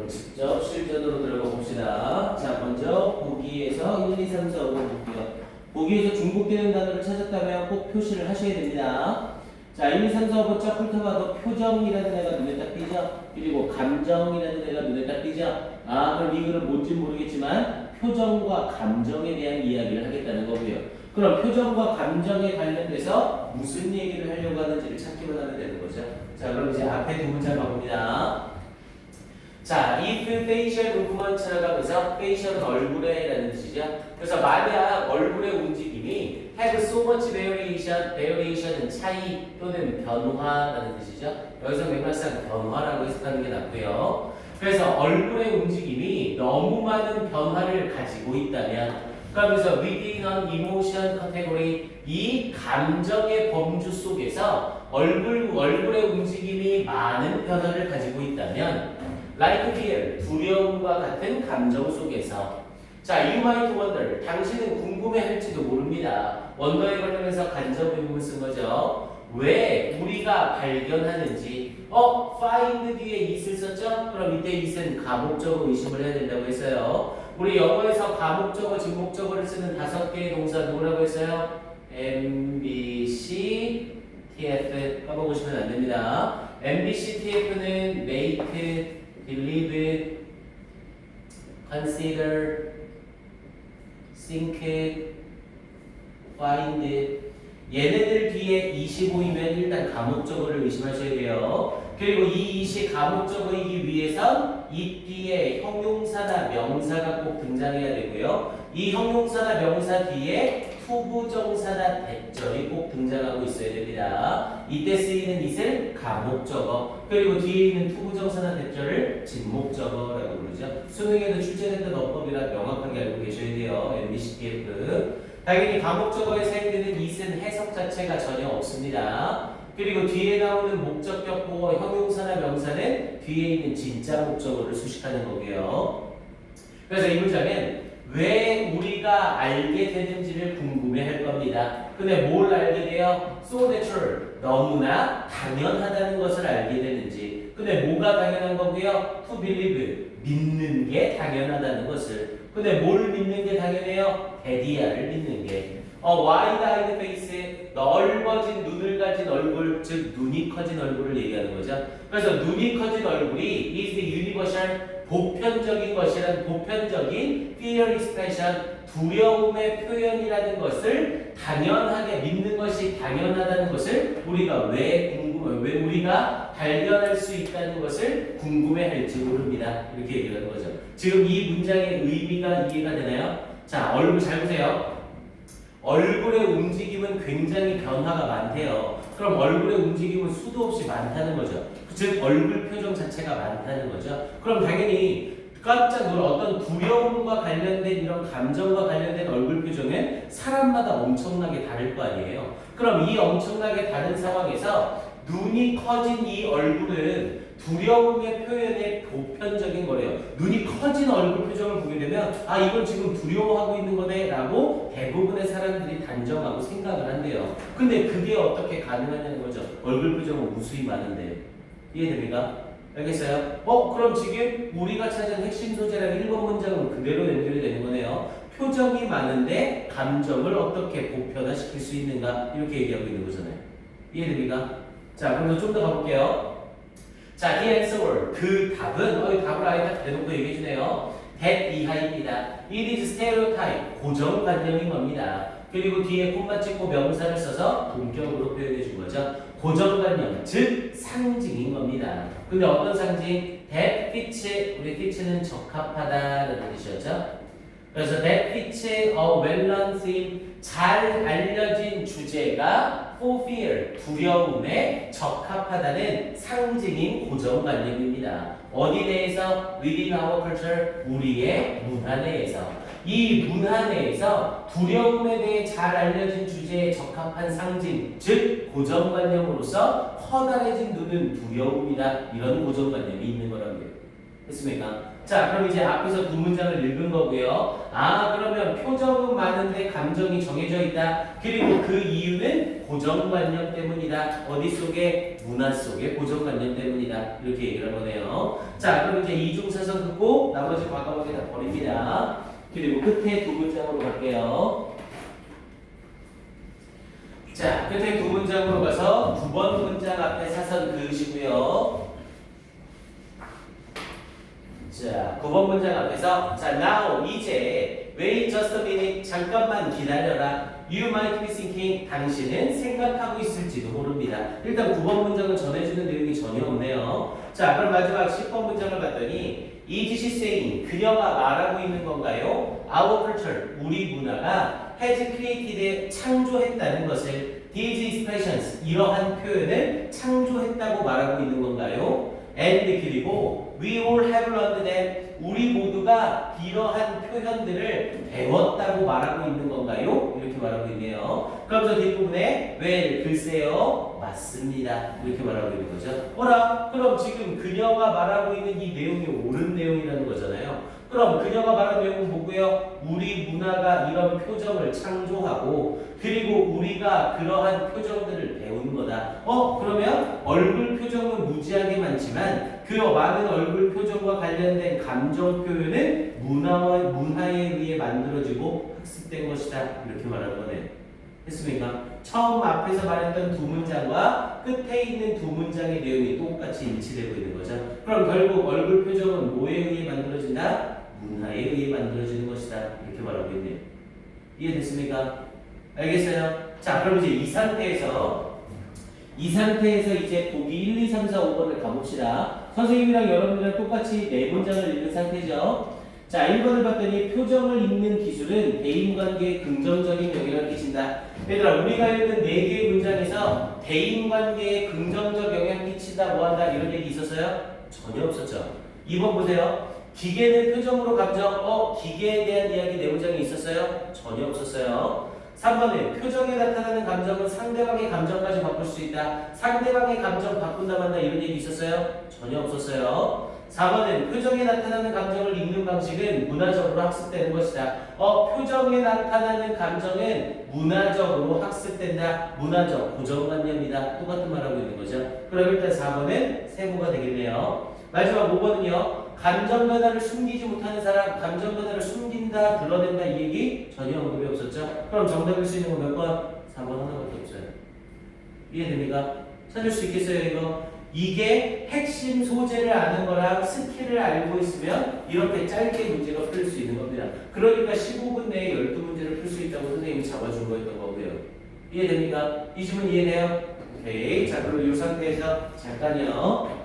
그럼 직접 실전으로 들어가 봅시다. 자, 먼저 보기에서 1, 2, 3, 4, 5 볼게요. 보기에서 중복되는 단어를 찾았다면 꼭 표시를 하셔야 됩니다. 자, 1, 2, 3, 4, 5번 쫙 훑어봐도 표정이라는 애가 눈에 딱 띄죠? 그리고 감정이라는 애가 눈에 딱 띄죠? 아, 그럼 이 글은 뭔지 모르겠지만 표정과 감정에 대한 이야기를 하겠다는 거고요. 그럼 표정과 감정에 관련돼서 무슨 얘기를 하려고 하는지를 찾기만 하면 되는 거죠. 자, 그럼 이제 앞에 두 문장 가봅니다. 자, if facial movement라고 하면서 facial은 얼굴에 라는 뜻이죠. 그래서 만약 얼굴의 움직임이 have so much variation, variation은 차이 또는 변화라는 뜻이죠. 여기서 맥락상 변화라고 해석하는 게 낫고요. 그래서 얼굴의 움직임이 너무 많은 변화를 가지고 있다면, 그러면서 within an emotion category, 이 감정의 범주 속에서 얼굴의 움직임이 많은 변화를 가지고 있다면, like fear, 두려움과 같은 감정 속에서, 자, you might wonder, 당신은 궁금해할지도 모릅니다. 원더에 관련해서 간접 의문을 쓴 거죠. 왜 우리가 발견하는지. find 뒤에 it을 썼죠? 그럼 이때 it은 가목적어 의심을 해야 된다고 했어요. 우리 영어에서 가목적어, 직목적어를 쓰는 5개의 동사 누구라고 했어요? MBC, TF 까먹으시면 안 됩니다. MBC, TF는 make, believe, consider, think, find. 얘네들 뒤에 25이면 일단 가목적어를 의심하셔야 돼요. 그리고 이 it이 가목적어이기 위해선 이 뒤에 형용사나 명사가 꼭 등장해야 되고요. 이 형용사나 명사 뒤에 투부정사나 대절이 꼭 등장하고 있어야 됩니다. 이때 쓰이는 it을 가목적어, 그리고 뒤에 있는 투부정사나 대절을 진목적어라고 부르죠. 수능에도 출제됐던 어법이라 명확하게 알고 계셔야 돼요. MBC, TF. 당연히 가목적어에 사용되는 it은 해석 자체가 전혀 없습니다. 그리고 뒤에 나오는 목적격 보어 형용사나 명사는 뒤에 있는 진짜 목적어를 수식하는 거고요. 그래서 이 문장은 왜 우리가 알게 되는지를 궁금해할 겁니다. 근데 뭘 알게 돼요? So natural, 너무나 당연하다는 것을 알게 되는지. 근데 뭐가 당연한 거고요? To believe, 믿는 게 당연하다는 것을. 근데 뭘 믿는 게 당연해요? 데디아를 믿는 게. wide-eyed face, 넓어진 눈을 가진 얼굴, 즉 눈이 커진 얼굴을 얘기하는 거죠. 그래서 눈이 커진 얼굴이 is the universal, 보편적인 것이란 보편적인 fear expression, 두려움의 표현이라는 것을 당연하게 믿는 것이 당연하다는 것을 우리가 왜 우리가 발견할 수 있다는 것을 궁금해할지 모릅니다. 이렇게 얘기하는 거죠. 지금 이 문장의 의미가 이해가 되나요? 자, 얼굴 잘 보세요. 얼굴의 움직임은 굉장히 변화가 많대요. 그럼 얼굴의 움직임은 수도 없이 많다는 거죠. 즉 얼굴 표정 자체가 많다는 거죠. 그럼 당연히 깜짝 놀라 어떤 두려움과 관련된 이런 감정과 관련된 얼굴 표정은 사람마다 엄청나게 다를 거 아니에요. 그럼 이 엄청나게 다른 상황에서 눈이 커진 이 얼굴은 두려움의 표현의 보편적인 거래요. 눈이 커진 얼굴 표정을 보게 되면 아, 이건 지금 두려워하고 있는 거네 라고 대부분의 사람들이 단정하고 생각을 한대요. 근데 그게 어떻게 가능하냐는 거죠. 얼굴 표정은 무수히 많은데. 이해됩니까? 알겠어요? 그럼 지금 우리가 찾은 핵심 소재랑 1번 문장은 그대로 연결이 되는 거네요. 표정이 많은데 감정을 어떻게 보편화시킬 수 있는가, 이렇게 얘기하고 있는 거잖아요. 이해됩니까? 자, 그럼 좀 더 가볼게요. 자, the answer, 그 답은 답을 아예 딱 대놓고 얘기해 주네요. that 이하입니다. It is stereotype, 고정관념인 겁니다. 그리고 뒤에 콤마 찍고 명사를 써서 동격으로 표현해 준 거죠. 고정관념, 즉 상징인 겁니다. 근데 어떤 상징? that fits, 우리 fits는 적합하다라는 뜻이었죠. 그래서 that fits a well-known theme, 잘 알려진 주제가 for fear, 두려움에 적합하다는 상징인 고정관념입니다. 어디 내에서? within our culture, 우리의 문화 내에서. 이 문화 내에서 두려움에 대해 잘 알려진 주제에 적합한 상징, 즉 고정관념으로서 커다래진 눈은 두려움이다, 이런 고정관념이 있는 거라고요. 됐습니까? 자, 그럼 이제 앞에서 두 문장을 읽은 거고요. 아, 그러면 표정은 많은데 감정이 정해져 있다. 그리고 그 이유는 고정관념 때문이다. 어디 속에? 문화 속에 고정관념 때문이다. 이렇게 얘기를 하네요. 자, 그럼 이제 이중사선 긋고 나머지 과감하게 다 버립니다. 그리고 끝에 두 문장으로 갈게요. 자, 끝에 두 문장으로 가서 두 번 문장 앞에 사선 그으시고요. 자, 9번 문장 앞에서 자, now 이제 wait just a minute 잠깐만 기다려라. You might be thinking 당신은 생각하고 있을지도 모릅니다. 일단 9번 문장은 전해주는 내용이 전혀 없네요. 자, 그럼 마지막 10번 문장을 봤더니 is she saying 그녀가 말하고 있는 건가요? Our culture 우리 문화가 has created 창조했다는 것을 these expressions 이러한 표현을 창조했다고 말하고 있는 건가요? and 그리고 we all have learned them 우리 모두가 이러한 표현들을 배웠다고 말하고 있는 건가요? 이렇게 말하고 있네요. 그럼 저 뒷부분에 well 글쎄요 맞습니다 이렇게 말하고 있는 거죠. 어라 그럼 지금 그녀가 말하고 있는 이 내용이 옳은 내용이라는 거잖아요. 그럼 그녀가 말한 내용은 뭐고요? 우리 문화가 이런 표정을 창조하고 그리고 우리가 그러한 표정들을 배우는 거다. 그러면 얼굴 표정은 무지하게 많지만 그 많은 얼굴 표정과 관련된 감정 표현은 문화에 의해 만들어지고 학습된 것이다. 이렇게 말하는 거네요. 됐습니까? 처음 앞에서 말했던 두 문장과 끝에 있는 두 문장의 내용이 똑같이 일치되고 있는 거죠. 그럼 결국 얼굴 표정은 뭐에 의해 만들어진다? 문화에 의해 만들어지는 것이다. 이렇게 말하고 있네요. 이해됐습니까? 알겠어요? 자, 그럼 이제 이 상태에서 이제 보기 1, 2, 3, 4, 5번을 가봅시다. 선생님이랑 여러분들이랑 똑같이 네 문장을 읽은 상태죠. 자, 1번을 봤더니 표정을 읽는 기술은 대인관계에 긍정적인 영향을 끼친다. 얘들아, 우리가 읽은 4개의 문장에서 대인관계에 긍정적 영향을 끼친다, 뭐한다 이런 얘기 있었어요? 전혀 없었죠. 2번 보세요. 기계는 표정으로 감정, 기계에 대한 이야기 네 문장이 있었어요? 전혀 없었어요. 3번은 표정에 나타나는 감정은 상대방의 감정까지 바꿀 수 있다. 상대방의 감정 바꾼다 만다 이런 얘기 있었어요? 전혀 없었어요. 4번은 표정에 나타나는 감정을 읽는 방식은 문화적으로 학습되는 것이다. 표정에 나타나는 감정은 문화적으로 학습된다. 문화적 고정관념이다. 똑같은 말하고 있는 거죠. 그럼 일단 4번은 세모가 되겠네요. 마지막 5번은요. 감정 변화를 숨기지 못하는 사람, 감정 변화를 숨긴다, 드러낸다 이 얘기 전혀 언급이 없었죠. 그럼 정답일 수 있는 건 몇 번? 4번 하나밖에 없어요. 이해됩니까? 찾을 수 있겠어요 이거? 이게 핵심 소재를 아는 거랑 스킬을 알고 있으면 이렇게 짧게 문제가 풀릴 수 있는 겁니다. 그러니까 15분 내에 12문제를 풀 수 있다고 선생님이 잡아준 거였던 거고요. 이해됩니까? 이 질문 이해돼요? 오케이. 자, 그럼 이 상태에서 잠깐요.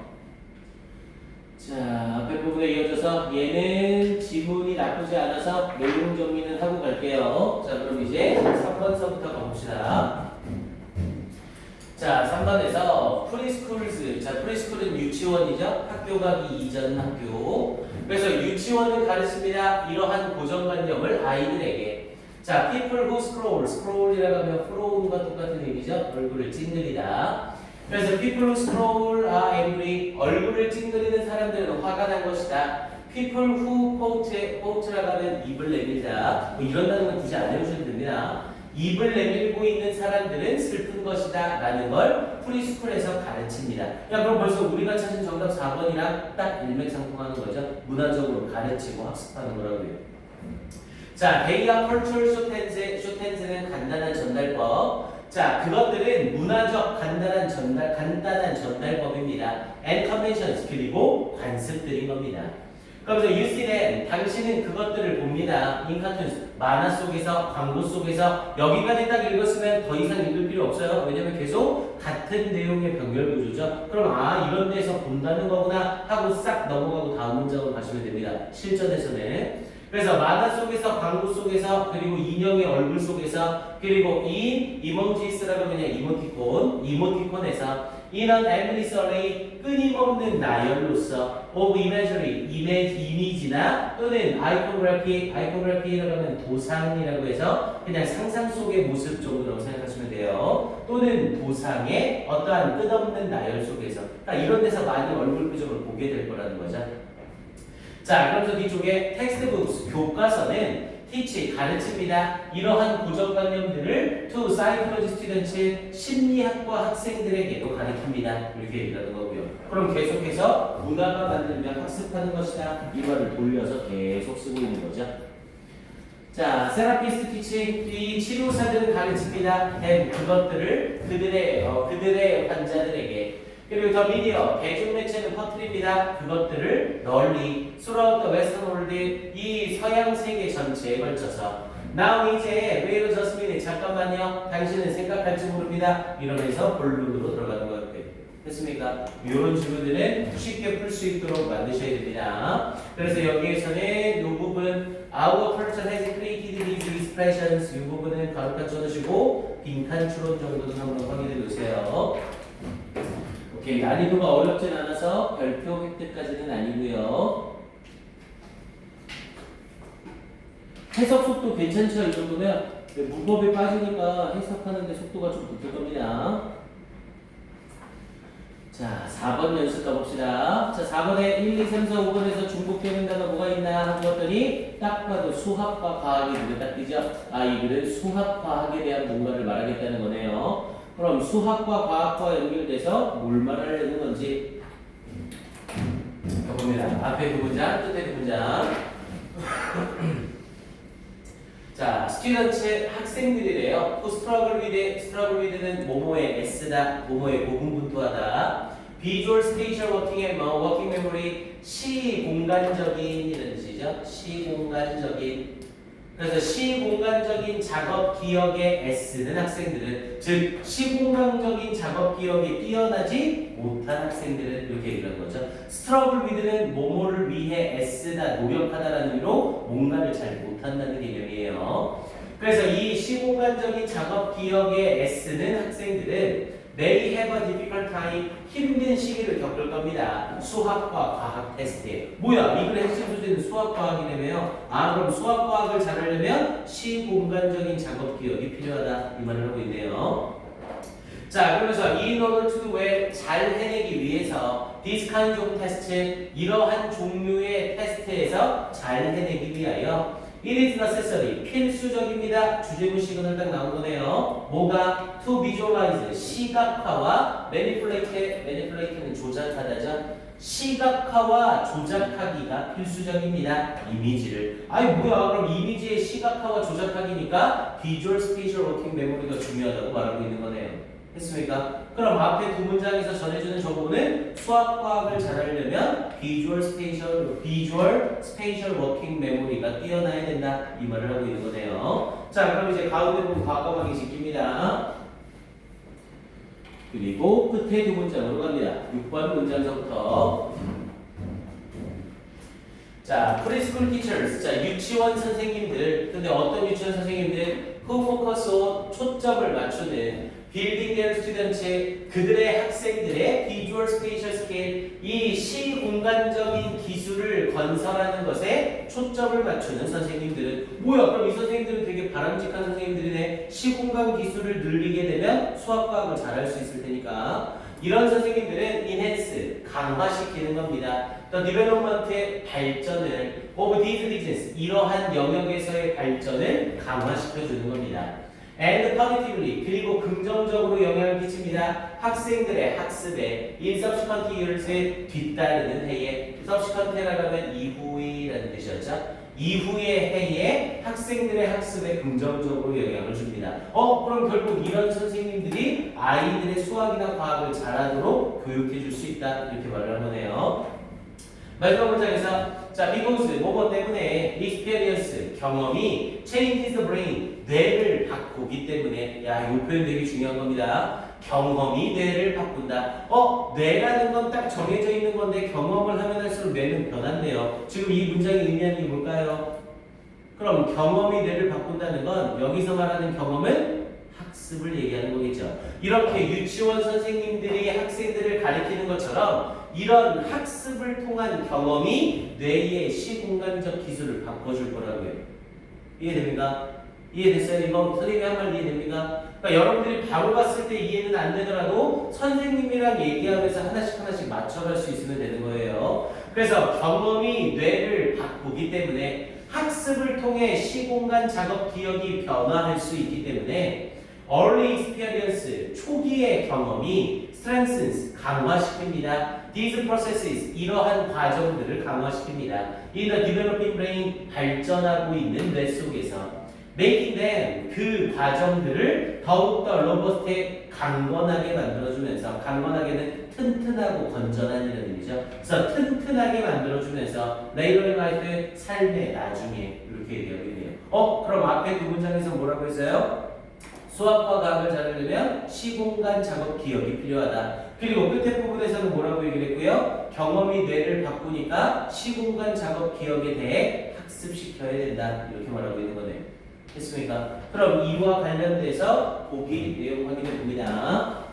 자, 앞에 부분에 이어져서 얘는 지문이 나쁘지 않아서 내용 정리는 하고 갈게요. 자, 그럼 이제 3번서부터 가봅시다. 자, 3번에서 프리스쿨즈. 자, 프리스쿨은 유치원이죠. 학교 가기 이전 학교. 그래서 유치원은 가르칩니다. 이러한 고정관념을 아이들에게. 자, people who scroll. scroll이라고 하면 frown과 똑같은 얘기죠. 얼굴을 찡그리다. 그래서 people who scroll are angry. 얼굴을 찡그리는 사람들은 화가 난 것이다. people who pout라고 하면 입을 내밀다. 뭐 이런 단어는 굳이 안 해주셔도 됩니다. 입을 내밀고 있는 사람들은 슬픈 것이다 라는 걸 프리스쿨에서 가르칩니다. 야, 그럼 벌써 우리가 찾은 정답 4번이랑 딱 일맥상통하는 거죠. 문화적으로 가르치고 학습하는 거라고요. 자, 대의학 컬처럴 쇼텐즈는 간단한 전달법. 자, 그것들은 문화적 간단한 전달법입니다. and conventions 그리고 관습들인 겁니다. 그럼 you see them 당신은 그것들을 봅니다. in cartoons 만화 속에서 광고 속에서 여기까지 딱 읽었으면 더 이상 읽을 필요 없어요. 왜냐면 계속 같은 내용의 병렬 구조죠. 그럼 이런 데서 본다는 거구나 하고 싹 넘어가고 다음 문장으로 가시면 됩니다. 실전에서는. 그래서 만화 속에서 광고 속에서 그리고 인형의 얼굴 속에서 그리고 in emojis라고 하면 이모티콘에서 in an endless array 끊임없는 나열로서 of imagery 이미지나 또는 iconography라고 하면 도상이라고 해서 그냥 상상 속의 모습 정도라고 생각하시면 돼요. 또는 도상의 어떠한 끝없는 나열 속에서 그러니까 이런 데서 많이 얼굴 표정을 보게 될 거라는 거죠. 자, 그러면서 뒤쪽에 텍스트북 교과서는 teach 가르칩니다. 이러한 고정관념들을 to psychology students 심리학과 학생들에게도 가르칩니다. 이렇게 얘기하는 거고요. 그럼 계속해서 문화가 만들면 학습하는 것이다. 이 말을 돌려서 계속 쓰고 있는 거죠. 자, 세라피스트 티칭, 이 치료사들은 가르칩니다. 그것들을 그들의 환자들에게. 그리고 더 미디어, 대중매체는 퍼뜨립니다. 그것들을 널리 throughout the western world, 이 서양 세계 전체에 걸쳐서. Now 이제 wait just a minute, 잠깐만요. 당신은 생각할지 모릅니다. 이러면서 본론으로 들어가는 것 같아요. 됐습니까? 이런 질문들은 쉽게 풀 수 있도록 만드셔야 됩니다. 그래서 여기에서는 이 부분 Our person has created these expressions, 이 부분은 가로칸 쳐두시고 빈칸 추론 정도는 한번 확인해 놓으세요. 오케이, 난이도가 어렵진 않아서 별표 획득까지는 아니고요. 해석 속도 괜찮죠? 이 정도면 문법에 빠지니까 해석하는데 속도가 좀 붙을 겁니다. 자, 4번 연습 가봅시다. 자, 4번에 1, 2, 3, 4, 5번에서 중복되는 단어 뭐가 있나 하고 봤더니 딱 봐도 수학과 과학이 눈에 딱 띄죠? 아, 이 글은 수학, 과학에 대한 뭔가를 말하겠다는 거네요. 그럼 수학과 과학과 연결돼서 뭘 말하려는 건지 봅니다. 앞에 두 문장, 끝에 두 문장. 자, 스튜던트 학생들이래요. To struggle with는 뭐뭐의 S다, 뭐뭐의 고군분투하다. Visual, spatial, working memory, 시공간적인 이런 뜻이죠. 시공간적인. 그래서 시공간적인 작업 기억의 S는 학생들은, 즉 시공간적인 작업 기억에 뛰어나지 못한 학생들은 이렇게 얘기하는 거죠. Struggle with는 뭐뭐를 위해 S다, 노력하다라는 의미로 뭔가를 잘 못한다는 개념이에요. 그래서 이 시공간적인 작업 기억의 S는 학생들은 They have a difficult time, 힘든 시기를 겪을 겁니다. 수학과 과학 테스트에. 뭐야? 이 글의 핵심 소재는 수학 과학이라며요. 아, 그럼 수학 과학을 잘하려면 시공간적인 작업 기억이 필요하다. 이 말을 하고 있네요. 자, 그러면서 in order to do well, 잘 해내기 위해서 this kind of test, 이러한 종류의 테스트에서 잘 해내기 위하여 It is necessary, 필수적입니다. 주제문식은 딱 나온 거네요. 뭐가? To visualize, 시각화와 manipulate는 조작하다죠. 시각화와 조작하기가 필수적입니다. 이미지를. 아니 뭐야? 그럼 이미지의 시각화와 조작하기니까 Visual, Spatial, Working Memory가 중요하다고 말하고 있는 거네요. 됐습니까? 그럼 앞에 두 문장에서 전해주는 정보는 수학과학을 잘하려면 Visual, Spatial, Working Memory가 뛰어나야 된다. 이 말을 하고 있는 거네요. 자, 그럼 이제 가운데 보면 과거방이 지킵니다. 그리고 끝에 두 문장으로 갑니다. 6번 문장서부터. 자, 프리스쿨 티처스, 자, 유치원 선생님들. 근데 어떤 유치원 선생님들? who focus on, 초점을 맞추는 building their students, 그들의 학생들의 visual spatial scale, 이 시공간적인 기술을 건설하는 것에 초점을 맞추는 선생님들은 뭐야? 그럼 이 선생님들은 되게 바람직한 선생님들이네. 시공간 기술을 늘리게 되면 수학과학을 잘할 수 있을 테니까. 이런 선생님들은 enhance, 강화시키는 겁니다. The development의 발전을 of these regions, 이러한 영역에서의 발전을 강화시켜주는 겁니다. And positively, 그리고 긍정적으로 영향을 끼칩니다. 학생들의 학습에 in subsequent years에 뒤따르는 해에, subsequent라고 하면 이후이라는 뜻이었죠. 이후의 해에 학생들의 학습에 긍정적으로 영향을 줍니다. 그럼 결국 이런 선생님들이 아이들의 수학이나 과학을 잘하도록 교육해 줄 수 있다. 이렇게 말을 한 거네요. 마지막 문장에서 자, because 뭐뭐 때문에 experience, 경험이 changes the brain, 뇌를 바꾸기 때문에, 야, 이 표현 되게 중요한 겁니다. 경험이 뇌를 바꾼다. 뇌라는 건 딱 정해져 있는 건데 경험을 하면 할수록 뇌는 변한대요. 지금 이 문장이 의미하는 게 뭘까요? 그럼 경험이 뇌를 바꾼다는 건 여기서 말하는 경험은 학습을 얘기하는 거겠죠. 이렇게 유치원 선생님들이 학생들을 가르치는 것처럼 이런 학습을 통한 경험이 뇌의 시공간적 기술을 바꿔줄 거라고요. 이해됩니까? 이해됐어요? 이거 선생님이 한 말 이해됩니까? 그러니까 여러분들이 바로 봤을 때 이해는 안 되더라도 선생님이랑 얘기하면서 하나씩 맞춰갈 수 있으면 되는 거예요. 그래서 경험이 뇌를 바꾸기 때문에 학습을 통해 시공간 작업 기억이 변화할 수 있기 때문에 early experience, 초기의 경험이 strengthens, 강화시킵니다. These processes, 이러한 과정들을 강화시킵니다. In the developing brain, 발전하고 있는 뇌 속에서 making them, 그 과정들을 더욱더 로버스트에 강건하게 만들어주면서, 강건하게는 튼튼하고 건전한 이런 의미죠. 그래서 튼튼하게 만들어주면서 later in life, 삶의 나중에 이렇게 얘기하고 있네요. 그럼 앞에 두 문장에서 뭐라고 했어요? 수학과 과학을 잘하려면 시공간 작업 기억이 필요하다. 그리고 끝에 부분에서는 뭐라고 얘기를 했고요? 경험이 뇌를 바꾸니까 시공간 작업 기억에 대해 학습시켜야 된다. 이렇게 말하고 있는 거네요. 됐습니까? 그럼 이와 관련돼서 보기 내용 확인해 봅니다.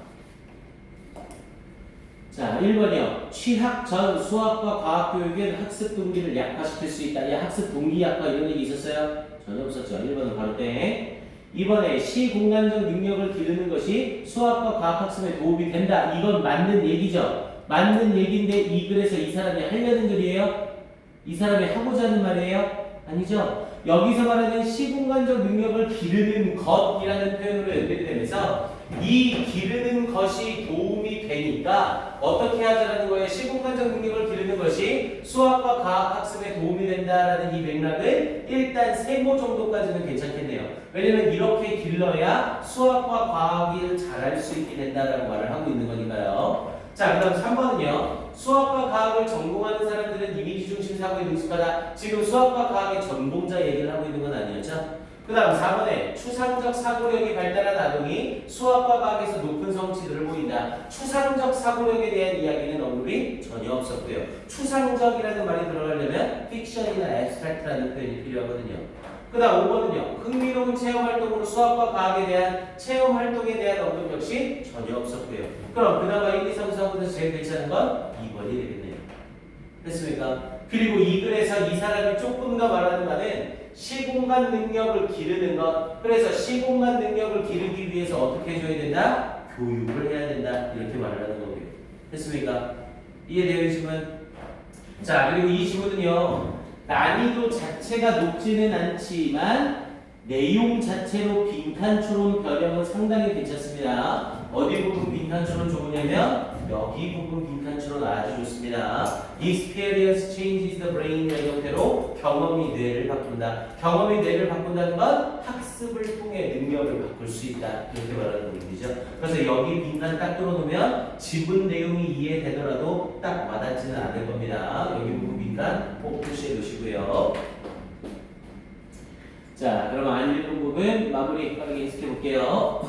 자, 1번이요. 취학 전 수학과 과학 교육은 학습 동기를 약화시킬 수 있다. 야, 학습 동기 약화 이런 얘기 있었어요? 전혀 없었죠. 1번은 바로 땡. 2번에 시공간적 능력을 기르는 것이 수학과 과학학습에 도움이 된다. 이건 맞는 얘기죠. 맞는 얘기인데 이 글에서 이 사람이 하려는 글이에요? 이 사람이 하고자 하는 말이에요? 아니죠. 여기서 말하는 시공간적 능력을 기르는 것이라는 표현으로 연결이 되면서 이 기르는 것이 도움이 되니까 어떻게 하자라는 거예요? 시공간적 능력을 기르는 것이 수학과 과학 학습에 도움이 된다라는 이 맥락은 일단 세모 정도까지는 괜찮겠네요. 왜냐면 이렇게 길러야 수학과 과학을 잘할 수 있게 된다라고 말을 하고 있는 거니까요. 자, 그 다음 3번은요. 수학과 과학을 전공하는 사람들은 이미지 중심 사고에 능숙하다. 지금 수학과 과학의 전공자 얘기를 하고 있는 건 아니었죠? 그 다음 4번에 추상적 사고력이 발달한 아동이 수학과 과학에서 높은 성취들을 보인다. 추상적 사고력에 대한 이야기는 언급이 전혀 없었고요. 추상적이라는 말이 들어가려면 픽션이나 앱스트랙트라는 표현이 필요하거든요. 그 다음 5번은요. 흥미로운 체험활동으로 수학과 과학에 대한 체험활동에 대한 언급 역시 전혀 없었고요. 그럼 그나마 1, 2, 3, 4번에서 제일 괜찮은 건 2번이 되겠네요. 됐습니까? 그리고 이 글에서 이 사람이 조금 더 말하는 말은 시공간 능력을 기르는 것. 그래서 시공간 능력을 기르기 위해서 어떻게 해줘야 된다? 교육을 해야 된다. 이렇게 말을 하는 거고요. 됐습니까? 이해되어 있으면? 자, 그리고 이 지문은요. 난이도 자체가 높지는 않지만 내용 자체로 빈칸추론 변형은 상당히 괜찮습니다. 어디 부분 빈칸추론 좋으냐면 여기 부분 빈칸추론 아주 좋습니다. Experience changes the brain의 형태로 경험이 뇌를 바꾼다. 경험이 뇌를 바꾼다는 건 학습을 통해 능력을 바꿀 수 있다. 이렇게 말하는 의미죠. 그래서 여기 빈칸 딱 뚫어놓으면 지문 내용이 이해되더라도 딱 와닿지는 않을 겁니다. 여기 부분 빈칸 꼭 표시해 두시고요. 자, 그럼 안 읽은 부분 마무리 빠르게 해석해 볼게요.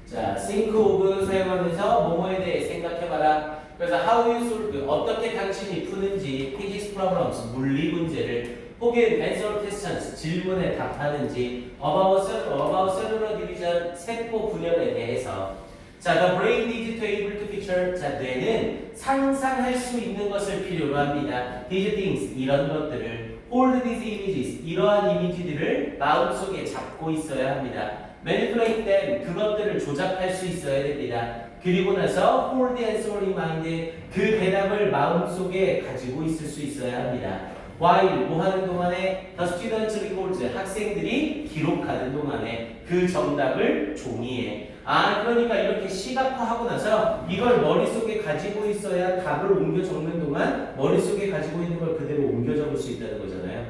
자, think of 사용하면서 뭐뭐에 대해 생각해봐라. 그래서 how you solve, 어떻게 당신이 푸는지, physics problems, 물리 문제를, 혹은 answer questions, 질문에 답하는지, about cellular division, 세포 분열에 대해서. 자, the brain needs to able to picture. 자, 뇌는 상상할 수 있는 것을 필요로 합니다. These things, 이런 것들을. Hold these images, 이러한 이미지들을 마음속에 잡고 있어야 합니다. Manipulate them, 그것들을 조작할 수 있어야 됩니다. 그리고 나서 hold the answer in mind, 그 대답을 마음속에 가지고 있을 수 있어야 합니다. While, 뭐 하는 동안에 the students records, 학생들이 기록하는 동안에 그 정답을 종이에. 그러니까 이렇게 시각화하고 나서 이걸 머릿속에 가지고 있어야 답을 옮겨 적는 동안 머릿속에 가지고 있는 걸 그대로 옮겨 적을 수 있다는 거잖아요.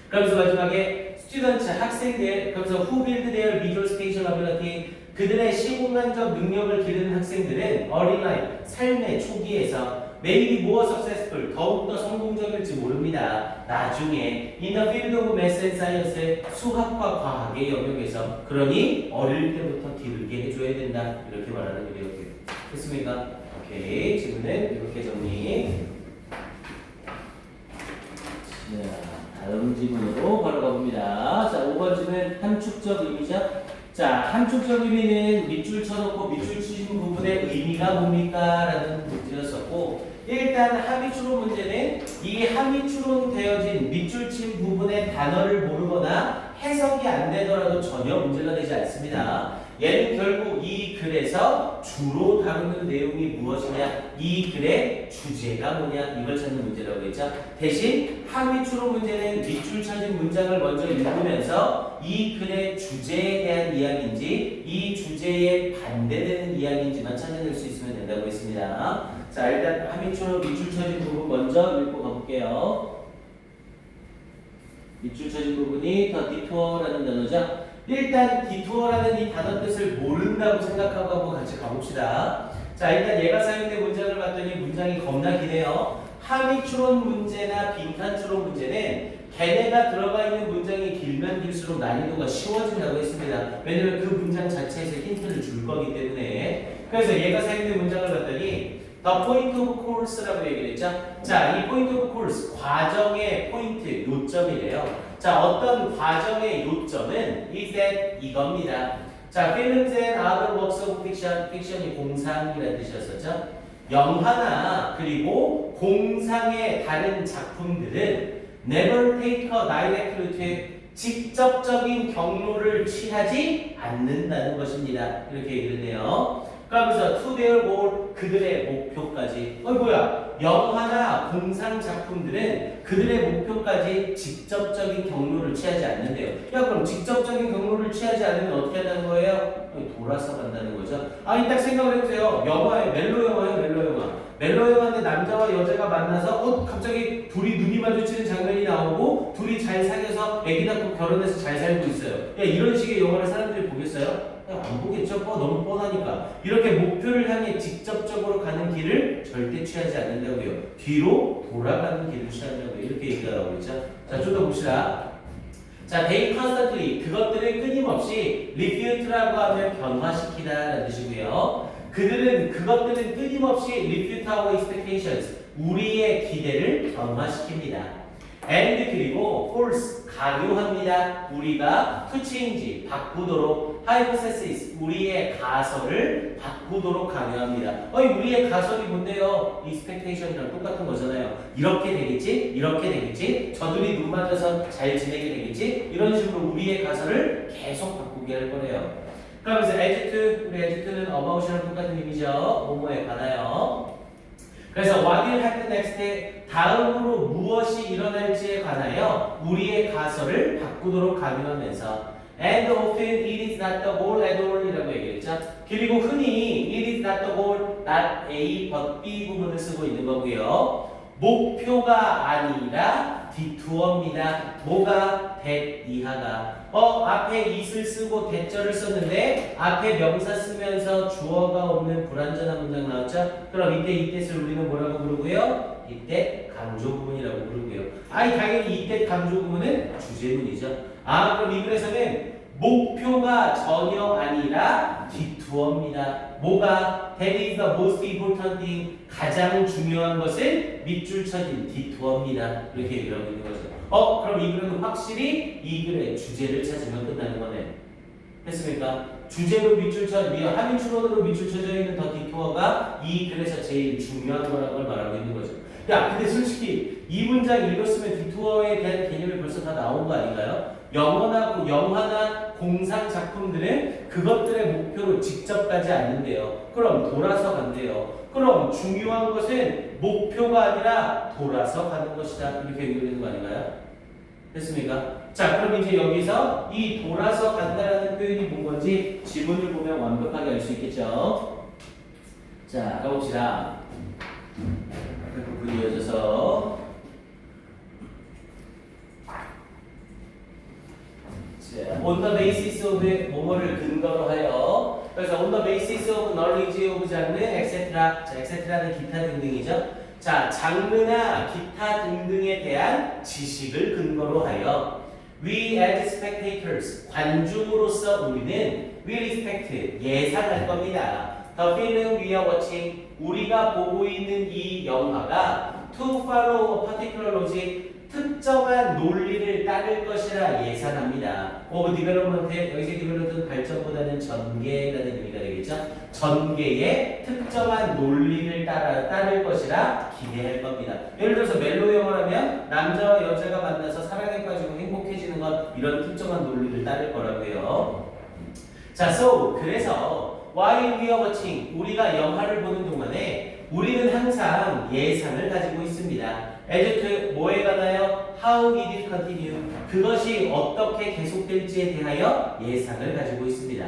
그러면서 마지막에 students, 학생들, 그러면서 who build their visual spatial ability, 그들의 시공간적 능력을 기르는 학생들은 early life, 삶의 초기에서 maybe more successful, 더욱더 성공적일지 모릅니다. 나중에 in the field of math and science, 수학과 과학의 영역에서. 그러니 어릴 때부터 기르게 해줘야 된다. 이렇게 말하는 거예요. 됐습니까? 오케이, 질문은 이렇게 정리. 자, 다음 질문으로 바로 가봅니다. 자, 5번 질문 함축적 의미죠. 자, 함축적 의미는 밑줄 쳐놓고 밑줄 치신 부분의 의미가 뭡니까? 라는 문제였었고, 일단 함의추론 문제는 이 함의추론 되어진 밑줄 친 부분의 단어를 모르거나 해석이 안 되더라도 전혀 문제가 되지 않습니다. 얘는 결국 이 글에서 주로 다루는 내용이 무엇이냐, 이 글의 주제가 뭐냐, 이걸 찾는 문제라고 했죠. 대신 함의추론 문제는 밑줄 쳐진 문장을 먼저 읽으면서 이 글의 주제에 대한 이야기인지 이 주제에 반대되는 이야기인지만 찾아낼 수 있으면 된다고 했습니다. 자, 일단 함의추론 밑줄 쳐진 부분 먼저 읽고 가볼게요. 밑줄 쳐진 부분이 더 디투어라는 단어죠. 일단 디투어라는 이 단어 뜻을 모른다고 생각하고 한번 같이 가봅시다. 자, 일단 얘가 사용된 문장을 봤더니 문장이 겁나 기네요. 함의추론 문제나 빈칸추론 문제는 걔네가 들어가 있는 문장이 길면 길수록 난이도가 쉬워진다고 했습니다. 왜냐면 그 문장 자체에서 힌트를 줄 거기 때문에. 그래서 얘가 사용된 문장을 봤더니 The point of course라고 얘기를 했죠. 자, 이 point of course, 과정의 포인트, 요점이래요. 자, 어떤 과정의 요점은 is that 이겁니다. 자, films and other works of fiction, fiction이 공상이라는 뜻이었었죠. 영화나 그리고 공상의 다른 작품들은 never take a direct route, 직접적인 경로를 취하지 않는다는 것입니다. 이렇게 얘기를 해요. 그러면서 to their goal, 그들의 목표까지. 뭐야? 영화나 공상 작품들은 그들의 목표까지 직접적인 경로를 취하지 않는데요. 야, 그럼 직접적인 경로를 취하지 않으면 어떻게 한다는 거예요? 돌아서 간다는 거죠. 아니, 딱 생각을 해보세요. 영화에 멜로 영화예요, 멜로 영화. 멜로 영화인데 남자와 여자가 만나서 갑자기 둘이 눈이 마주치는 장면이 나오고 둘이 잘 사귀어서 애기 낳고 결혼해서 잘 살고 있어요. 야, 이런 식의 영화를 사람들이 보겠어요? 안 보겠죠? 너무 뻔하니까. 이렇게 목표를 향해 직접적으로 가는 길을 절대 취하지 않는다고요. 뒤로 돌아가는 길을 취한다고요. 이렇게 얘기하라고 그랬죠. 자, 좀 더 봅시다. 자, they constantly, 그것들을 끊임없이 refute라고 하면 변화시키다라는 뜻이고요. 그것들은 끊임없이 refute our expectations, 우리의 기대를 변화시킵니다. and 그리고 false, 강요합니다. 우리가 to change, 바꾸도록, hypothesis, 우리의 가설을 바꾸도록 강요합니다. 우리의 가설이 뭔데요? expectation이랑 똑같은 거잖아요. 이렇게 되겠지? 이렇게 되겠지? 저들이 눈 맞아서 잘 지내게 되겠지? 이런 식으로 우리의 가설을 계속 바꾸게 할 거래요. 그러면서 as to, 우리 as to는 about이랑 똑같은 의미죠. 뭐뭐에 관하여. 그래서 what will happen next, 다음으로 무엇이 일어날지에 관하여 우리의 가설을 바꾸도록 강요하면서 and often it is not the goal at all 이라고 얘기했죠. 그리고 흔히 it is not the goal, not A but B 부분을 쓰고 있는 거고요. 목표가 아니라 디투어입니다. 뭐가? that 이하가. 앞에 it을 쓰고 that절을 썼는데 앞에 명사 쓰면서 주어가 없는 불완전한 문장 나왔죠? 그럼 이때 이 that을 우리는 뭐라고 부르고요? 이때 강조 구문이라고 부르고요. 당연히 이때 강조 구문은 주제문이죠. 그럼 이 글에서는 목표가 전혀 아니라 디투어입니다. 뭐가? That is the most important thing. 가장 중요한 것은 밑줄 쳐진 디투어입니다. 이렇게 얘기를 하고 있는 거죠. 그럼 이 글은 확실히 이 글의 주제를 찾으면 끝나는 거네. 됐습니까? 주제로 밑줄 쳐, 함의추론으로 밑줄 쳐져 있는 더 디투어가 이 글에서 제일 중요한 거라고 말하고 있는 거죠. 야, 근데 솔직히 이 문장 읽었으면 디투어에 대한 개념이 벌써 다 나온 거 아닌가요? 영화나 공상 작품들은 그것들의 목표로 직접 가지 않는데요. 그럼 돌아서 간대요. 그럼 중요한 것은 목표가 아니라 돌아서 가는 것이다. 이렇게 얘기되는 거 아닌가요? 됐습니까? 자, 그럼 이제 여기서 이 돌아서 간다라는 표현이 뭔지 지문을 보면 완벽하게 알 수 있겠죠? 자, 가봅시다. 부분이 이어져서 on the basis of 뭐뭐를 근거로 하여. 그래서 on the basis of knowledge of 장르 etc. 자, etc는 기타 등등이죠. 자, 장르나 기타 등등에 대한 지식을 근거로 하여 we as spectators, 관중으로서 우리는 we respect, 예상할 겁니다. The film we are watching, 우리가 보고 있는 이 영화가 to follow a particular logic, 특정한 논리를 따를 것이라 예상합니다. 디벨롭먼트, 여기서 디벨롭먼트 발전보다는 전개라는 의미가 되겠죠. 전개의 특정한 논리를 따를 것이라 기대할 겁니다. 예를 들어서 멜로 영화라면 남자와 여자가 만나서 사랑에 빠지고 행복해지는 것, 이런 특정한 논리를 따를 거라고요. 자, 그래서 while we are watching, 우리가 영화를 보는 동안에 우리는 항상 예상을 가지고 있습니다. as to 뭐에 관하여 how it will continue, 그것이 어떻게 계속될지에 대하여 예상을 가지고 있습니다.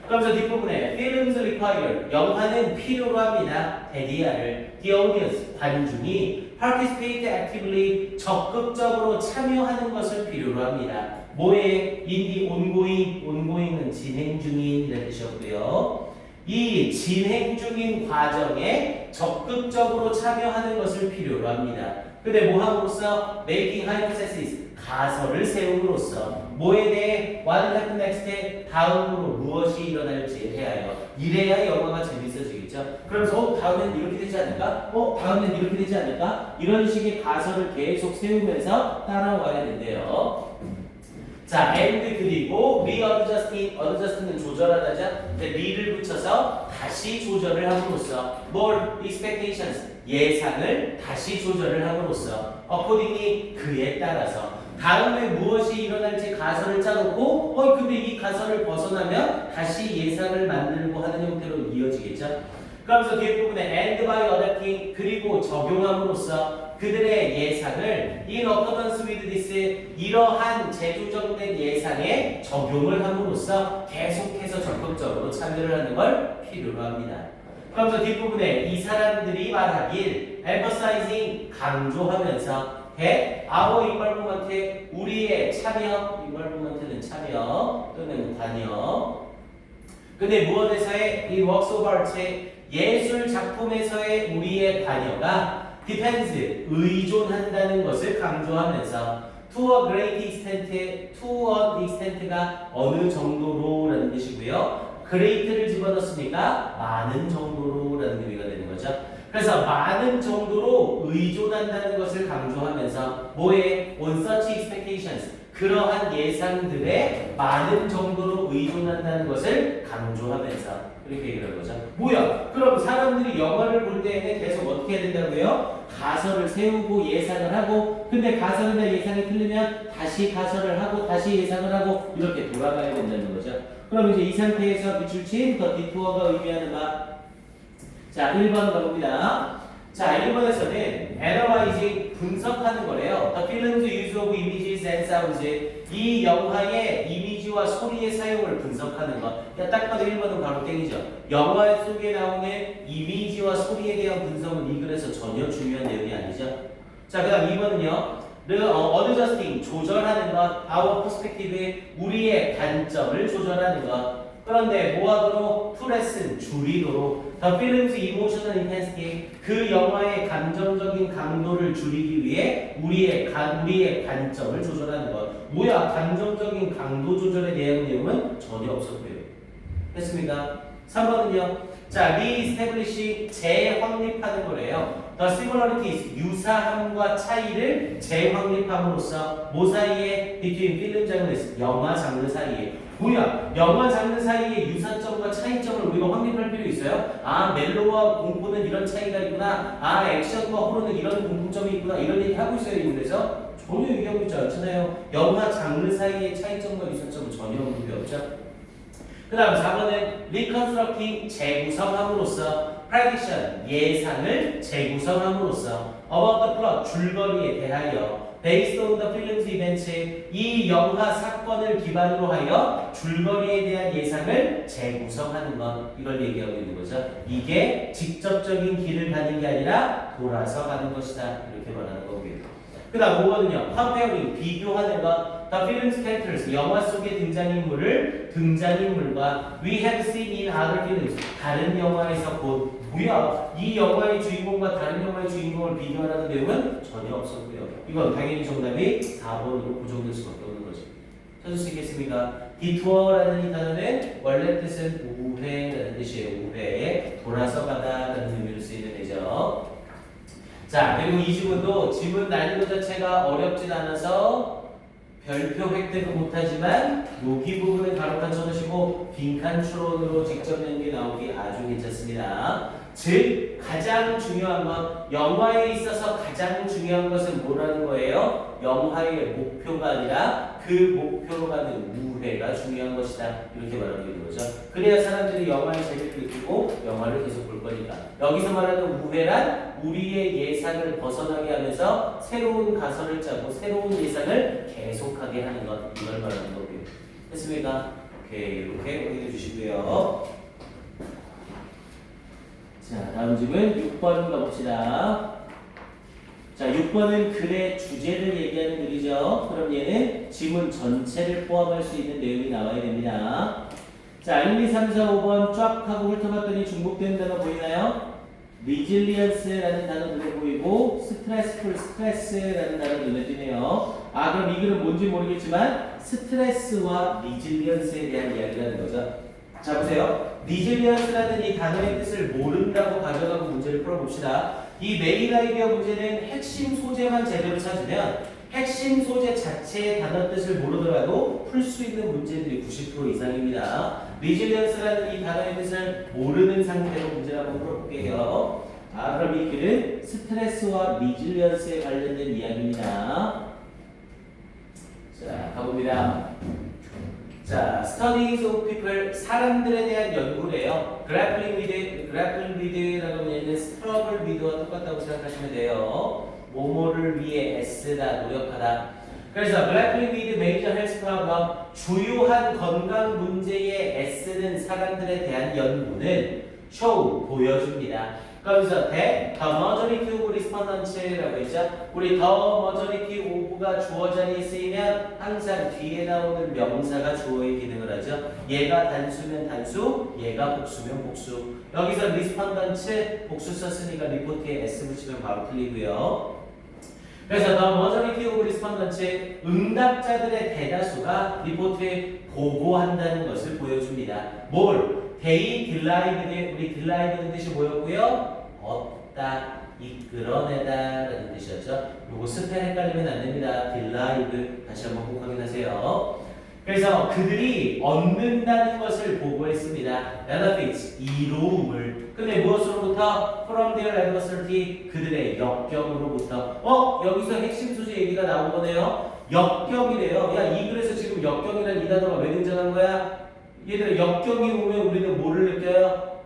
그러면서 뒷부분에 films require, 영화는 필요로 합니다. 대디아를 the audience, 관중이 participate actively, 적극적으로 참여하는 것을 필요로 합니다. 뭐에? in the ongoing은 진행 중인이라는 뜻이었고요. 이 진행 중인 과정에 적극적으로 참여하는 것을 필요로 합니다. 근데 뭐 함으로써? making hypothesis, 가설을 세움으로써 뭐에 대해 what will happen next, 다음으로 무엇이 일어날지에 대하여. 이래야 영화가 재밌어지겠죠. 그러면서 다음엔 이렇게 되지 않을까? 다음엔 이렇게 되지 않을까? 이런 식의 가설을 계속 세우면서 따라와야 된대요. 자, and 그리고 readjust는 조절하다죠. re를 붙여서 다시 조절을 함으로써 more expectations, 예상을 다시 조절을 함으로써 accordingly, 그에 따라서 다음에 무엇이 일어날지 가설을 짜놓고 근데 이 가설을 벗어나면 다시 예상을 만들고 하는 형태로 이어지겠죠. 그러면서 뒷부분에 and by adapting, 그리고 적용함으로써 그들의 예상을 in accordance with this, 이러한 재조정된 예상에 적용을 함으로써 계속해서 적극적으로 참여를 하는 걸 필요로 합니다. 그러면서 뒷부분에 이 사람들이 말하길 emphasizing, 강조하면서 our involvement, 우리의 참여, involvement는 참여 또는 관여. 근데 무엇에서의? 이 works of art, 예술 작품에서의 우리의 관여가 depends, 의존한다는 것을 강조하면서 to a great extent, to an extent가 어느 정도로라는 뜻이고요. great를 집어넣었으니까 많은 정도로라는 의미가 되는 거죠. 그래서 많은 정도로 의존한다는 것을 강조하면서 뭐에? on such expectations, 그러한 예상들에 많은 정도로 의존한다는 것을 강조하면서 이렇게 얘기를 한 거죠. 뭐야? 그럼 사람들이 영화를 볼 때에는 계속 어떻게 해야 된다고요? 가설을 세우고 예상을 하고, 근데 가설이나 예상이 틀리면 다시 가설을 하고 다시 예상을 하고 이렇게 돌아가야 된다는 거죠. 그럼 이제 이 상태에서 밑줄 친 더 디투어가 의미하는 바. 자, 1번 가봅니다. 자, 1번에서는 analyzing, 분석하는 거래요. The film's use of images and sounds, 이 영화의 이미지와 소리의 사용을 분석하는 것. 딱 봐도 1번은 바로 땡이죠. 영화 속에 나오는 이미지와 소리에 대한 분석은 이 글에서 전혀 중요한 내용이 아니죠. 자, 그 다음 2번은요. adjusting, 조절하는 것. our perspective, 우리의 관점을 조절하는 것. 그런데 뭐하도록? to lessen, 줄이도록. The film's emotional intensity, 그 영화의 감정적인 강도를 줄이기 위해 우리의 관점을 조절하는 것. 뭐야? 감정적인 강도 조절에 대한 내용은 전혀 없었고요. 됐습니까? 3번은요. 자, re-establish, 재확립하는 거래요. The similarities, 유사함과 차이를 재확립함으로써 뭐 사이에? between film genres, 영화 장르 사이에. 뭐야? 영화 장르 사이의 유사점과 차이점을 우리가 확립할 필요 있어요? 아, 멜로와 공포는 이런 차이가 있구나. 아, 액션과 호러는 이런 공통점이 있구나. 이런 얘기 하고 있어요, 이분에서. 전혀 얘기하고 있지 않잖아요. 영화 장르 사이의 차이점과 유사점은 전혀 언급이 없죠. 그 다음 4번은 reconstructing, 재구성함으로써 prediction, 예상을 재구성함으로써 about the plot, 줄거리에 대하여 based on the film's events, 이 영화 사건을 기반으로 하여 줄거리에 대한 예상을 재구성하는 것, 이걸 얘기하고 있는 거죠. 이게 직접적인 길을 가는 게 아니라 돌아서 가는 것이다, 이렇게 말하는 거고요. 그 다음 5번은요. comparing, 비교하는 것. The film's characters, 영화 속의 등장인물과 we have seen in other films, 다른 영화에서 본. 뭐야? 이 영화의 주인공과 다른 영화의 주인공을 비교하라는 내용은 전혀 없었고요. 이건 당연히 정답이 4번으로 고정될 수밖에 없는 거죠. 찾을 수 있겠습니까? 디투어라는 이 단어는 원래 뜻은 우회라는 뜻이에요. 우회, 돌아서 가다라는 의미로 쓰이는 애죠. 자, 자, 그리고 이 지문도 지문 난이도 자체가 어렵진 않아서 별표 획득은 못하지만 여기 부분은 가로칸 쳐두시고 빈칸 추론으로 직접 연계 나오기 아주 괜찮습니다. 즉 가장 중요한 것, 영화에 있어서 가장 중요한 것은 뭐라는 거예요? 영화의 목표가 아니라 그 목표로 가는 우회가 중요한 것이다. 이렇게 말하고 있는 거죠. 그래야 사람들이 영화의 재미를 느끼고 영화를 계속 볼 거니까. 여기서 말하는 우회란 우리의 예상을 벗어나게 하면서 새로운 가설을 짜고 새로운 예상을 계속하게 하는 것, 이걸 말하는 거고요. 됐습니까? 오케이, 이렇게 확인해 주시고요. 자, 다음 질문 6번 가봅시다. 자, 6번은 글의 주제를 얘기하는 글이죠. 그럼 얘는 지문 전체를 포함할 수 있는 내용이 나와야 됩니다. 자, 1, 2, 3, 4, 5번 쫙 하고 훑어봤더니 중복되는 단어 보이나요? resilience라는 단어 눈에 보이고 스트레스라는 단어 눈에 띄네요. 아, 그럼 이 글은 뭔지 모르겠지만 스트레스와 resilience에 대한 이야기를 하는 거죠. 자, 보세요. resilience라는 이 단어의 뜻을 모른다고 가져가고 문제를 풀어봅시다. 이 메인 아이디어 문제는 핵심 소재만 제대로 찾으면 핵심 소재 자체의 단어 뜻을 모르더라도 풀 수 있는 문제들이 90% 이상입니다. resilience라는 이 단어의 뜻을 모르는 상태로 문제를 한번 풀어볼게요. 아, 그럼 이 글은 스트레스와 resilience에 관련된 이야기입니다. 자, 가봅니다. 자, studies of people, 사람들에 대한 연구래요. grappling with라고 하면 얘는 struggle with와 똑같다고 생각하시면 돼요. 뭐뭐를 위해 애쓰다, 노력하다. 그래서 grappling with major health problem, 주요한 건강 문제에 애쓰는 사람들에 대한 연구는 show, 보여줍니다. 그러면서 the majority of respondents라고 했죠. 우리 the majority of가 주어 자리에 쓰이면 항상 뒤에 나오는 명사가 주어의 기능을 하죠. 얘가 단수면 단수, 얘가 복수면 복수. 여기서 respondents 복수 썼으니까 리포트에 s 붙이면 바로 틀리고요. 그래서 the majority of respondents, 응답자들의 대다수가 리포트에 보고한다는 것을 보여줍니다. 뭘? they derived, 우리 derive는 뜻이 뭐였고요? 얻다, 이끌어내다 라는 뜻이었죠. 요거 스펠 헷갈리면 안 됩니다. derive 다시 한번 꼭 확인하세요. 그래서 그들이 얻는다는 것을 보고했습니다. benefits, 이로움을. 근데 무엇으로부터? from their adversity, 그들의 역경으로부터. 여기서 핵심 소재 얘기가 나온 거네요. 역경이래요. 야, 이 글에서 지금 역경이라는 이 단어가 왜 등장한 거야? 얘들아, 역경이 오면 우리는 뭐를 느껴요?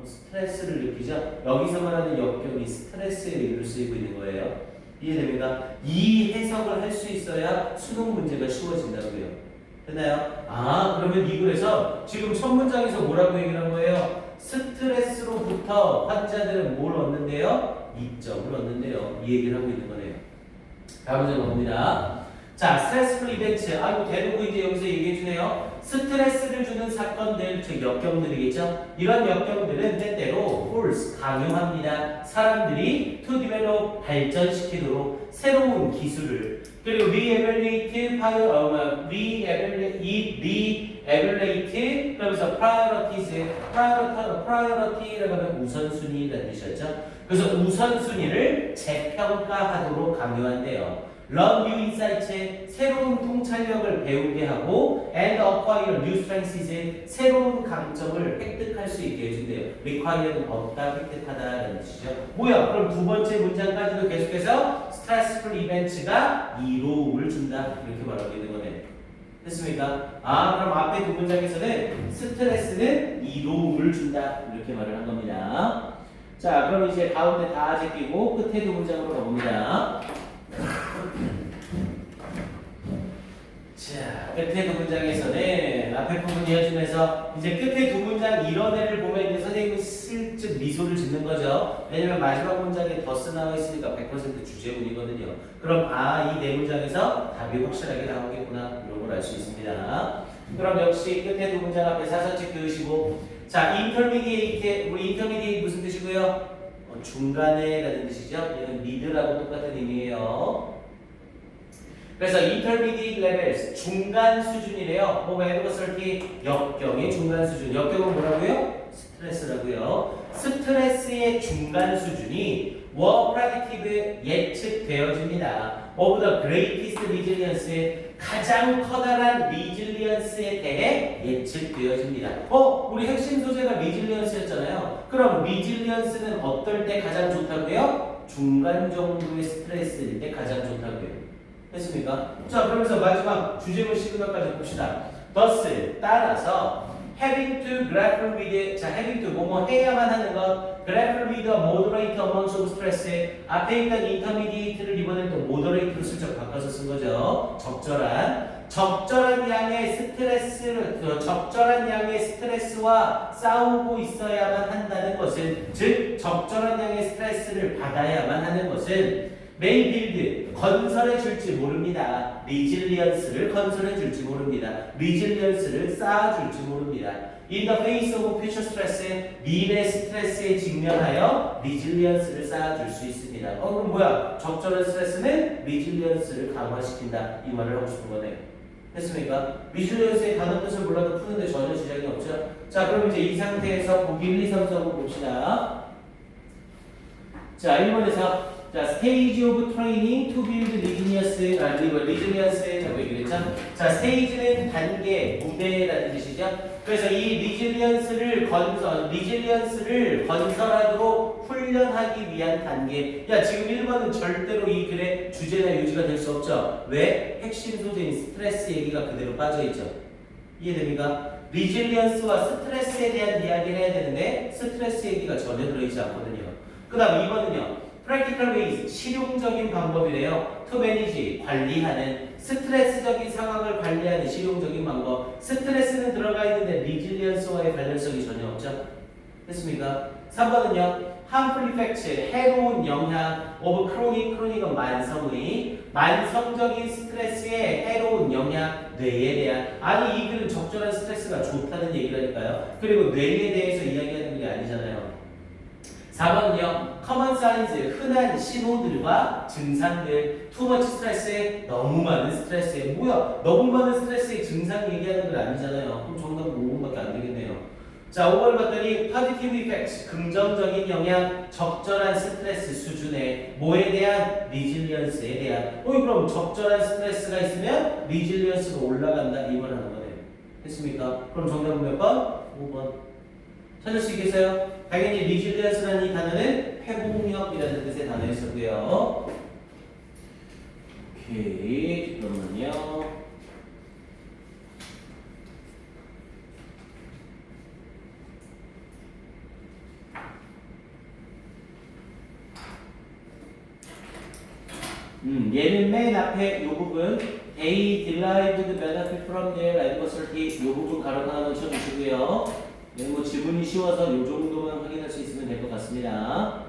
스트레스를 느끼죠? 여기서 말하는 역경이 스트레스의 의미로 쓰이고 있는 거예요. 이해됩니까? 이 해석을 할 수 있어야 수능 문제가 쉬워진다고요. 됐나요? 아, 그러면 이 글에서 지금 첫 문장에서 뭐라고 얘기를 한 거예요? 스트레스로부터 환자들은 뭘 얻는데요? 이점을 얻는데요. 이 얘기를 하고 있는 거네요. 다음 문제 봅니다. 자, 스트레스풀 이벤트. 아이고, 대놓고 이제 여기서 얘기해 주네요. 스트레스를 주는 사건들, 즉 역경들이겠죠. 이런 역경들은 때때로 force, 강요합니다. 사람들이 to develop, 발전시키도록 새로운 기술을, 그리고 re-evaluate, 그러면서 priority라고 하면 우선순위라는 뜻이었죠. 그래서 우선순위를 재평가하도록 강요한대요. Learn new insights, 새로운 통찰력을 배우게 하고 and acquire new strengths, 새로운 강점을 획득할 수 있게 해준대요. require는 얻다, 획득하다라는 뜻이죠. 뭐야? 그럼 두 번째 문장까지도 계속해서 stressful events가 이로움을 준다 이렇게 말하고 있는 거네. 됐습니까? 아, 그럼 앞에 두 문장에서는 스트레스는 이로움을 준다 이렇게 말을 한 겁니다. 자, 그럼 이제 가운데 다 제끼고 끝에 두 문장으로 가봅니다. 자, 끝에 두 문장에서는 앞에 부분 이어지면서 이제 끝에 두 문장 이런 애를 보면 이제 선생님은 슬쩍 미소를 짓는 거죠. 왜냐면 마지막 문장에 더스 나와 있으니까 100% 주제문이거든요. 그럼 이 네 문장에서 답이 확실하게 나오겠구나 이런 걸 알 수 있습니다. 그럼 역시 끝에 두 문장 앞에 사선책 그으시고, 자, intermediate, 우리 intermediate 무슨 뜻이고요? 중간에라는 뜻이죠. 얘는 mid라고 똑같은 의미예요. 그래서 intermediate levels, 중간 수준이래요. 뭐가 adversity, 역경의 중간 수준. 역경은 뭐라고요? 스트레스라고요. 스트레스의 중간 수준이 were predictive 예측되어집니다. of the greatest resilience 가장 커다란 resilience에 대해 예측되어집니다. 우리 핵심 소재가 resilience였잖아요. 그럼 resilience는 어떨 때 가장 좋다고요? 중간 정도의 스트레스일 때 가장 좋다고요. 됐습니까? 자, 그러면서 마지막 주제문 시그널까지 봅시다. thus 따라서 having to grapple with 자, having to 뭐뭐 해야만 하는 것 grapple with a moderate amount of stress 앞에 있던 intermediate를 이번엔 또 moderate로 슬쩍 바꿔서 쓴 거죠. 적절한 양의 스트레스와 싸우고 있어야만 한다는 것은 즉 적절한 양의 스트레스를 받아야만 하는 것은 may build 건설해 줄지 모릅니다. resilience를 건설해 줄지 모릅니다. resilience를 쌓아 줄지 모릅니다. in the face of future stress 미래 스트레스에 직면하여 resilience를 쌓아 줄 수 있습니다. 그럼 뭐야? 적절한 스트레스는 resilience를 강화시킨다. 이 말을 하고 싶은 거네요. 됐습니까? resilience의 단어 뜻을 몰라도 푸는데 전혀 지장이 없죠. 자, 그럼 이제 이 상태에서 보기 1, 2, 3, 4 봅시다. 자, 1번에서 자, stage of training to build resilience라고 얘기를 했죠. 자, stage는 단계, 무대라는 뜻이죠. 그래서 이 resilience를 건설하도록 훈련하기 위한 단계. 야, 지금 1번은 절대로 이 글의 주제나 요지가 될 수 없죠. 왜? 핵심 소재인 스트레스 얘기가 그대로 빠져있죠. 이해됩니까? resilience와 스트레스에 대한 이야기를 해야 되는데 스트레스 얘기가 전혀 들어있지 않거든요. 그 다음 2번은요. practical ways, 실용적인 방법이래요. to manage, 관리하는 스트레스적인 상황을 관리하는 실용적인 방법. 스트레스는 들어가 있는데 resilience와의 관련성이 전혀 없죠. 됐습니까? 3번은요. harmful effects, 해로운 영향 of chronic은 만성적인 스트레스의 해로운 영향, 뇌에 대한. 아니, 이 글은 적절한 스트레스가 좋다는 얘기라니까요. 그리고 뇌에 대해서 이야기하는 게 아니잖아요. 4번은요. common signs, 흔한 신호들과 증상들. too much stress, 너무 많은 스트레스. 뭐야? 너무 많은 스트레스의 증상 얘기하는 건 아니잖아요. 그럼 정답은 5번밖에 안 되겠네요. 자, 5번 봤더니 positive effects, 긍정적인 영향, 적절한 스트레스 수준에 뭐에 대한? resilience에 대한. 그럼 적절한 스트레스가 있으면 resilience가 올라간다. 이 말을 하는 거네요. 됐습니까? 그럼 정답은 몇 번? 5번. 찾을 수 있겠어요? 당연히 resilience라는 이 단어는 회복력이라는 뜻의 단어였었고요. 오케이, 잠깐만요. 얘는 맨 앞에 이 부분 they derived benefit from their adversity 이 부분 가로 하나 쳐주시고요. 얘는 뭐 지문이 쉬워서 이 정도만 확인할 수 있으면 될 것 같습니다.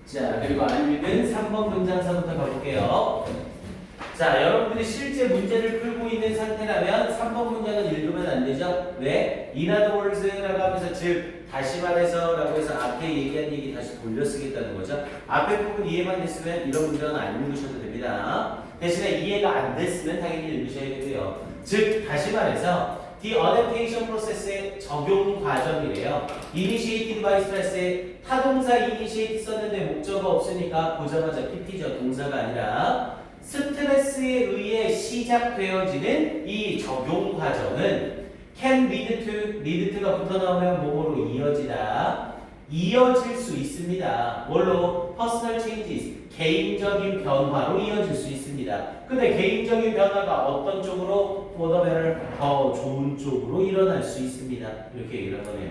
자, 그리고 안 읽은 3번 문장서부터 가볼게요. 자, 여러분들이 실제 문제를 풀고 있는 상태라면 3번 문장은 읽으면 안 되죠? 왜? in other words라고 하면서 즉 다시 말해서 라고 해서 앞에 얘기한 얘기 다시 돌려 쓰겠다는 거죠. 앞에 부분 이해만 됐으면 이런 문장은 안 읽으셔도 됩니다. 대신에 이해가 안 됐으면 당연히 읽으셔야 되고요. 즉 다시 말해서 The adaptation process의 적용 과정이래요. Initiated by stress에 타동사 initiate 썼는데 목적어 없으니까 보자마자 PT죠. 동사가 아니라 스트레스에 의해 시작되어지는 이 적용 과정은 can lead to가 붙어 나오면 뭐뭐로 이어질 수 있습니다. 뭘로? personal changes, 개인적인 변화로 이어질 수 있습니다. 근데 개인적인 변화가 어떤 쪽으로? for the better, 더 좋은 쪽으로 일어날 수 있습니다. 이렇게 얘기를 한 거네요.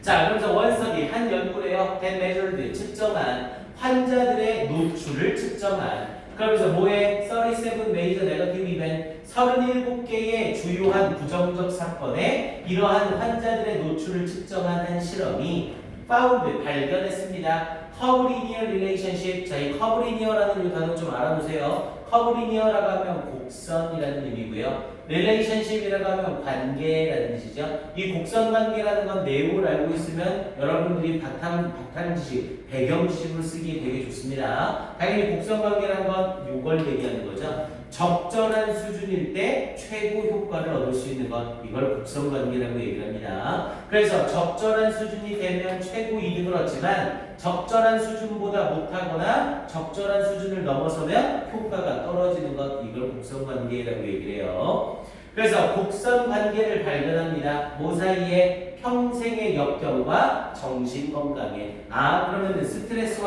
자, 그러면서 one study, 한 연구래요. that measured, 측정한 환자들의 노출을 측정한. 그러면서 뭐에? 37 major negative event, 37개의 주요한 부정적 사건에 이러한 환자들의 노출을 측정한 한 실험이 found, 발견했습니다. 커브리니어 릴레이션십. 자, 이 커브리니어라는 이 단어 좀 알아보세요. 커브리니어라고 하면 곡선이라는 의미고요. 릴레이션십이라고 하면 관계라는 뜻이죠. 이 곡선 관계라는 건 내용을 알고 있으면 여러분들이 바탕 지식, 배경 지식으로 쓰기 되게 좋습니다. 당연히 곡선 관계라는 건 이걸 얘기하는 거죠. 적절한 수준일 때 최고 효과를 얻을 수 있는 것, 이걸 곡선관계라고 얘기를 합니다. 그래서 적절한 수준이 되면 최고 이득을 얻지만 적절한 수준보다 못하거나 적절한 수준을 넘어서면 효과가 떨어지는 것, 이걸 곡선관계라고 얘기를 해요. 그래서 곡선관계를 발견합니다. 뭐 사이에? 평생의 역경과 정신건강에. 그러면 스트레스와